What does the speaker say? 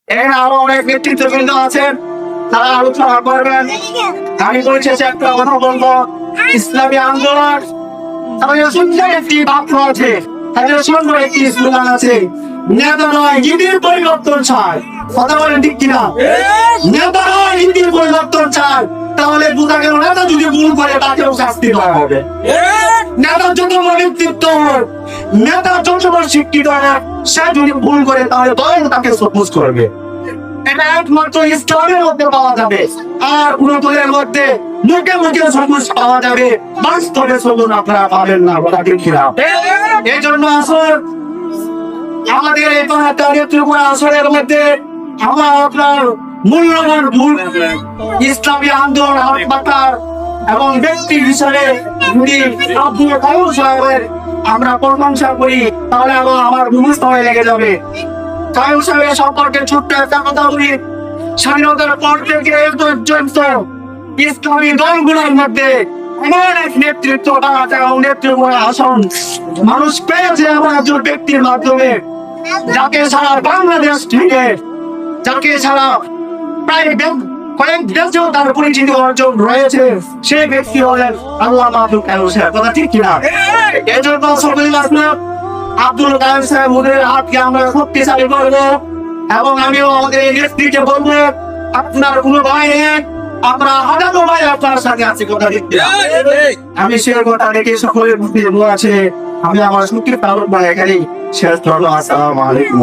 এখানে আরো অনেক নেতৃত্ববৃন্দ আছেন, তারা আলোচনা করবেন। আমি পরিশেষে একটা কথা বলবো, ইসলামী আন্দোলন তাদের সুন্দর একটি বাক্য আছে, তাদের সুন্দর একটি স্লোগান আছে, নেতা নয় নীতির পরিবর্তন চায়। কথা বলেন ঠিক কিনা? নেতা নয় নীতির পরিবর্তন চায়। তাহলে বোঝা গেল নেতা যদি ভুল করে তাকেও শাস্তি দেওয়া হবে। নেতার যত বড় নেতৃত্ব হোক, নেতার যত বড় শিক্ষিত হোক, সে যদি ভুল করে তাহলে দল তাকে সপোজ করবে। এটা একমাত্র ইসলামের মধ্যে পাওয়া যাবে। আর কোন দলের মধ্যে মুখে মুখে সবুজ পাওয়া যাবে, বাস্তবে সবুজ আপনারা পাবেন না। কথা ঠিক কিনা? এই জন্য আসল আমাদের এই ত্রিপুরা আসরের মধ্যে আমার আপনার মূল্যবান ভুল ইসলামী আন্দোলন বাতার এবং ব্যক্তি হিসাবে যদি আব্দুল কায়ুম সাহেবের আমরা প্রশংসা করি, তাহলে আমার মুখস্থ হয়ে লেগে যাবে। কায়ুম সাহেবের সম্পর্কে ছোট্ট একটা কথা বলি, স্বাধীনতার পর থেকে পর্যন্ত ইসলামী দলগুলোর মধ্যে এমন এক নেতৃত্ব এবং নেতৃত্ব আসন মানুষ পেয়েছে এমন একজন ব্যক্তির মাধ্যমে, যাকে সারা বাংলাদেশ থেকে, যাকে সারা প্রায় কয়েক দেশেও তার পরিচিতি অর্জন রয়েছে, সেই ব্যক্তি হলেন আল্লামা আব্দুল কায়ুম সাহেব। কথা ঠিক কিনা? এই জন্য সকলে আসলাম আব্দুল কায়ুম সাহেব ওদের হাতকে আমরা শক্তিশালী করবো। এবং আমিও আমাদের এই নেত্রীকে বলবো, আপনার কোনো ভয় নেই, আমরা হাজারো ভাই আপনার সাথে আছি। কথা ঠিক কিনা? আমি সে কথা দেখে সকলের মুখে আছে। আমি আমার সুখী পালন এখানেই শেষ করলাম। আসসালামু আলাইকুম।